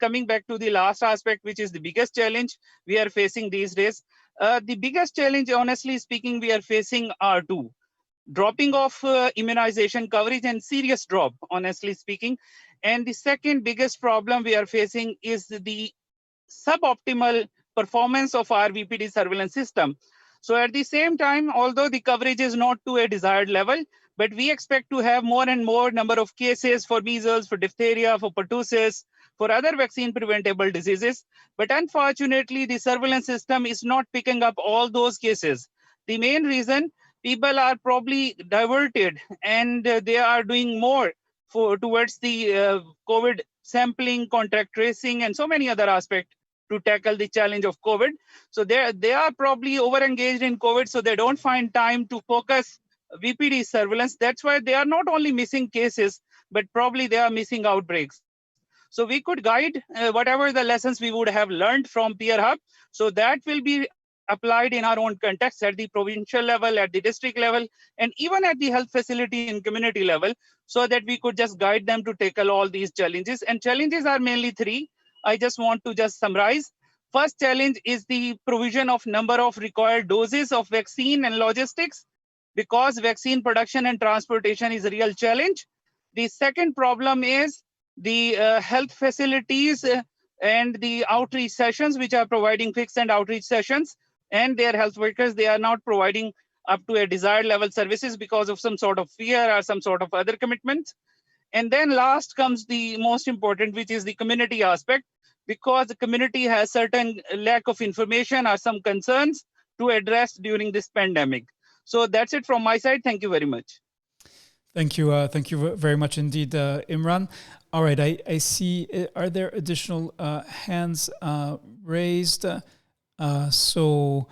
coming back to the last aspect, which is the biggest challenge we are facing these days, the biggest challenge, honestly speaking, we are facing are two: dropping of immunization coverage and serious drop, honestly speaking. And the second biggest problem we are facing is the suboptimal performance of our VPD surveillance system. So at the same time, although the coverage is not to a desired level, but we expect to have more and more number of cases for measles, for diphtheria, for pertussis, for other vaccine preventable diseases. But unfortunately, the surveillance system is not picking up all those cases. The main reason, people are probably diverted, and they are doing more towards the COVID sampling, contact tracing, and so many other aspects to tackle the challenge of COVID. So they are probably over engaged in COVID, so they don't find time to focus VPD surveillance. That's why they are not only missing cases, but probably they are missing outbreaks. So we could guide whatever the lessons we would have learned from Peer Hub. So that will be applied in our own context at the provincial level, at the district level, and even at the health facility and community level, so that we could just guide them to tackle all these challenges. And challenges are mainly three. I just want to just summarize. First challenge is the provision of number of required doses of vaccine and logistics, because vaccine production and transportation is a real challenge. The second problem is the health facilities and the outreach sessions, which are providing fixed and outreach sessions, and their health workers, they are not providing up to a desired level services because of some sort of fear or some sort of other commitments. And then last comes the most important, which is the community aspect, because the community has certain lack of information or some concerns to address during this pandemic. So that's it from my side. Thank you very much. Thank you. Thank you very much indeed, Imran. All right, I see. Are there additional hands raised? So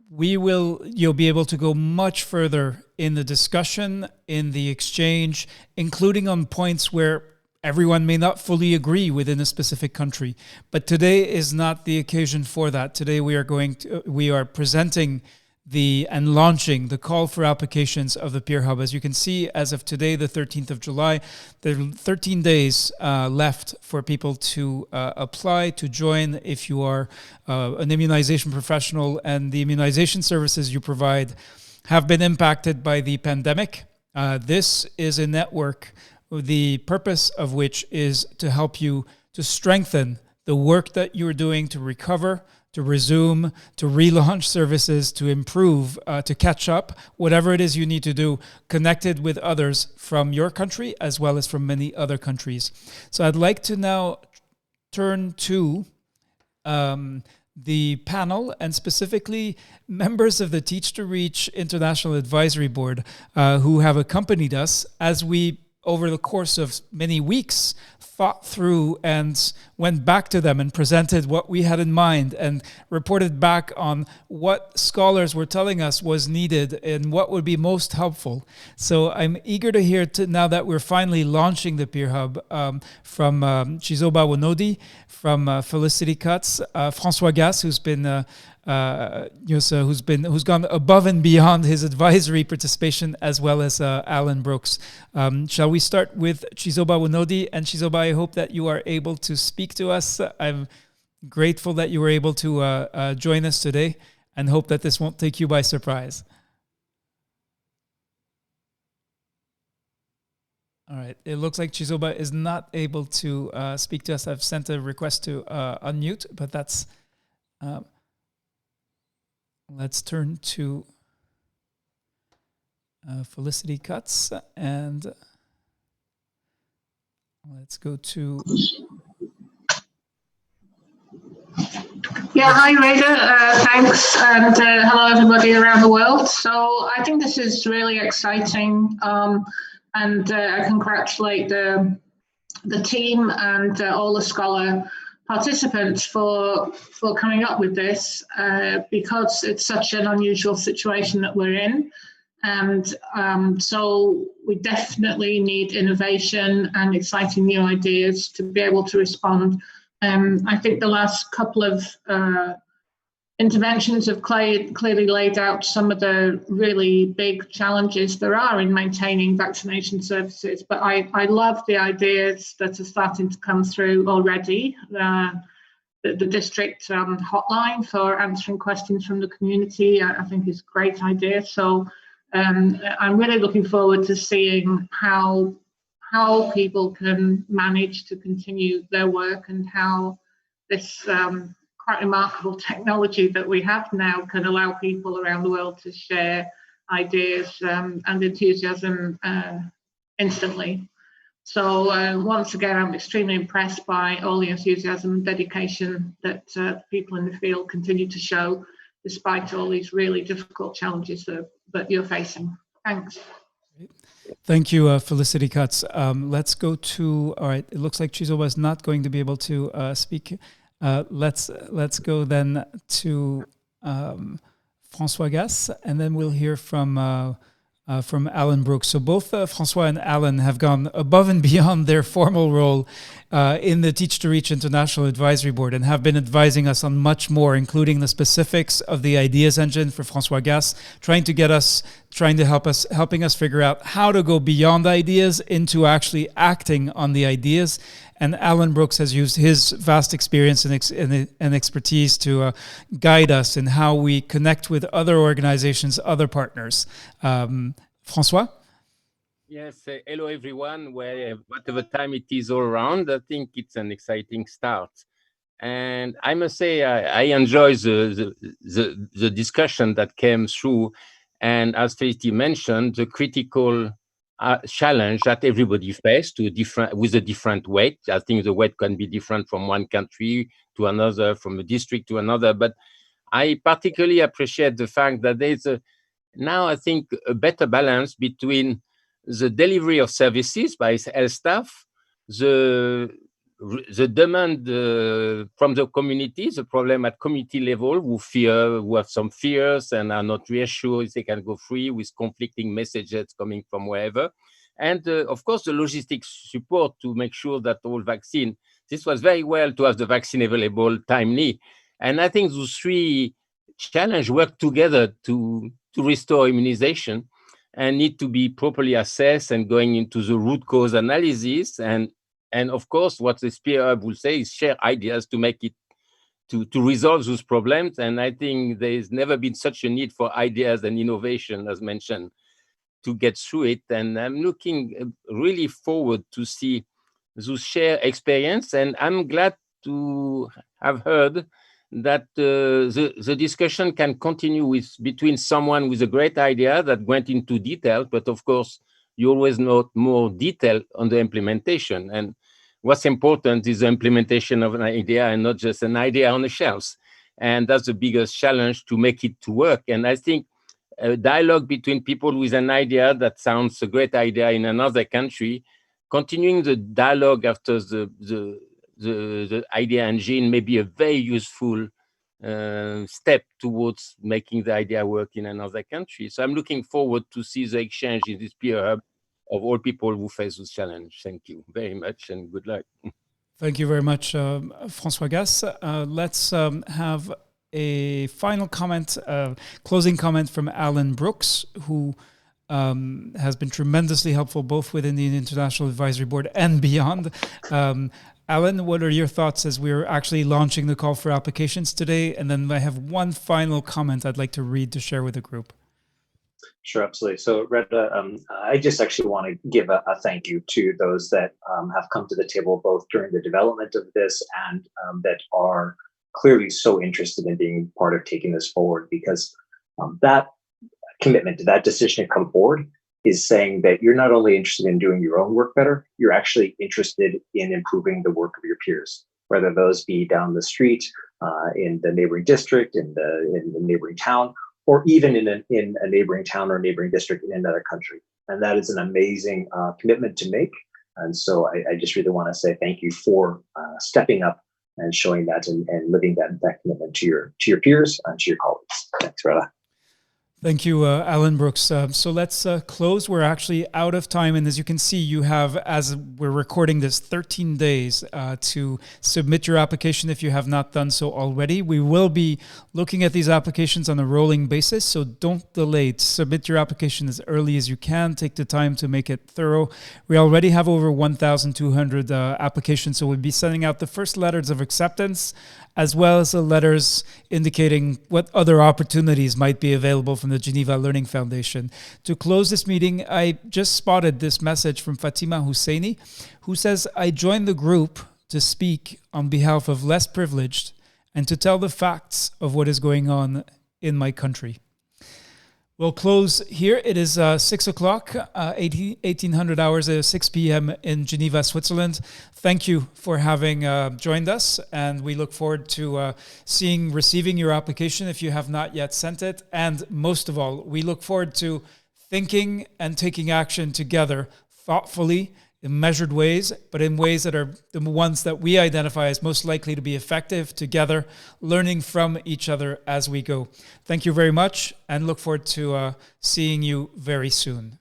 you'll be able to go much further in the discussion, in the exchange, including on points where everyone may not fully agree within a specific country. But today is not the occasion for that. Today we are presenting and launching the call for applications of the Peer Hub. As you can see, as of today, the 13th of July, there are 13 days left for people to apply to join if you are an immunization professional and the immunization services you provide have been impacted by the pandemic. This is a network, the purpose of which is to help you to strengthen the work that you're doing to recover, to resume, to relaunch services, to improve, to catch up, whatever it is you need to do, connected with others from your country as well as from many other countries. So I'd like to now turn to the panel, and specifically members of the Teach to Reach International Advisory Board who have accompanied us as we, over the course of many weeks, thought through and went back to them and presented what we had in mind and reported back on what scholars were telling us was needed and what would be most helpful. So I'm eager to hear, now that we're finally launching the Peer Hub, from Chizoba Wonodi, from Felicity Cutts, François Gass, who's gone above and beyond his advisory participation, as well as Alan Brooks. Shall we start with Chizoba Wonodi? And Chizoba, I hope that you are able to speak to us. I'm grateful that you were able to join us today, and hope that this won't take you by surprise. All right. It looks like Chizoba is not able to speak to us. I've sent a request to unmute, but that's... let's turn to Felicity Cutts, and let's go to... Yeah, hi Reza, thanks, and hello everybody around the world. So I think this is really exciting, and I congratulate the the team and all the scholar participants for coming up with this, because it's such an unusual situation that we're in. And so we definitely need innovation and exciting new ideas to be able to respond. I think the last couple of interventions have clearly laid out some of the really big challenges there are in maintaining vaccination services. But I love the ideas that are starting to come through already. The district hotline for answering questions from the community, I think is a great idea. So I'm really looking forward to seeing how people can manage to continue their work, and how this quite remarkable technology that we have now can allow people around the world to share ideas and enthusiasm instantly. So once again, I'm extremely impressed by all the enthusiasm and dedication that people in the field continue to show, despite all these really difficult challenges that you're facing. Thanks. Thank you, Felicity Cutts. Let's go to, all right, it looks like Chizo was not going to be able to speak. Let's go then to François Gass, and then we'll hear from Alan Brooks. So both François and Alan have gone above and beyond their formal role in the Teach to Reach International Advisory Board, and have been advising us on much more, including the specifics of the ideas engine for François Gass, helping us figure out how to go beyond ideas into actually acting on the ideas. And Alan Brooks has used his vast experience and expertise to guide us in how we connect with other organizations, other partners. François? Yes, hello everyone. Whatever time it is all around, I think it's an exciting start. And I must say, I enjoy the discussion that came through. And as Felicity mentioned, the critical challenge that everybody faced with a different weight. I think the weight can be different from one country to another, from a district to another. But I particularly appreciate the fact that there's now, I think, a better balance between the delivery of services by health staff, the demand from the community, the problem at community level, who have some fears and are not reassured if they can go free, with conflicting messages coming from wherever. And of course, the logistics support to make sure that all vaccine, this was very well to have the vaccine available timely. And I think those three challenges work together to restore immunization, and need to be properly assessed and going into the root cause analysis. And of course, what the Spear Hub will say is share ideas to make it, to resolve those problems. And I think there's never been such a need for ideas and innovation, as mentioned, to get through it. And I'm looking really forward to see those shared experience. And I'm glad to have heard that the discussion can continue between someone with a great idea that went into detail, but of course, you always know more detail on the implementation. And what's important is the implementation of an idea, and not just an idea on the shelves. And that's the biggest challenge, to make it to work. And I think a dialogue between people with an idea that sounds a great idea in another country, continuing the dialogue after the idea engine may be a very useful step towards making the idea work in another country. So I'm looking forward to see the exchange in this peer hub of all people who face this challenge. Thank you very much, and good luck. Thank you very much, François Gass. Let's have a final comment, closing comment from Alan Brooks, who has been tremendously helpful both within the International Advisory Board and beyond. Alan, what are your thoughts as we're actually launching the call for applications today? And then I have one final comment I'd like to read to share with the group. Sure, absolutely. So, Reda, I just actually want to give a thank you to those that have come to the table both during the development of this and that are clearly so interested in being part of taking this forward, because that commitment to that decision to come forward is saying that you're not only interested in doing your own work better, you're actually interested in improving the work of your peers, whether those be down the street, in the neighboring district, in the neighboring town, or even in a neighboring town or neighboring district in another country. And that is an amazing commitment to make. And so I just really want to say thank you for stepping up and showing that and living that commitment to your peers and to your colleagues. Thanks, Rada. Thank you, Alan Brooks. So let's close. We're actually out of time. And as you can see, you have, as we're recording this, 13 days to submit your application if you have not done so already. We will be looking at these applications on a rolling basis, so don't delay. Submit your application as early as you can. Take the time to make it thorough. We already have over 1,200 applications, so we'll be sending out the first letters of acceptance, as well as the letters indicating what other opportunities might be available from the Geneva Learning Foundation. To close this meeting, I just spotted this message from Fatima Husseini, who says, I joined the group to speak on behalf of less privileged and to tell the facts of what is going on in my country. We'll close here. It is 6 o'clock, 1800 hours, 6 p.m. in Geneva, Switzerland. Thank you for having joined us, and we look forward to receiving your application if you have not yet sent it. And most of all, we look forward to thinking and taking action together thoughtfully, in measured ways, but in ways that are the ones that we identify as most likely to be effective together, learning from each other as we go. Thank you very much, and look forward to seeing you very soon.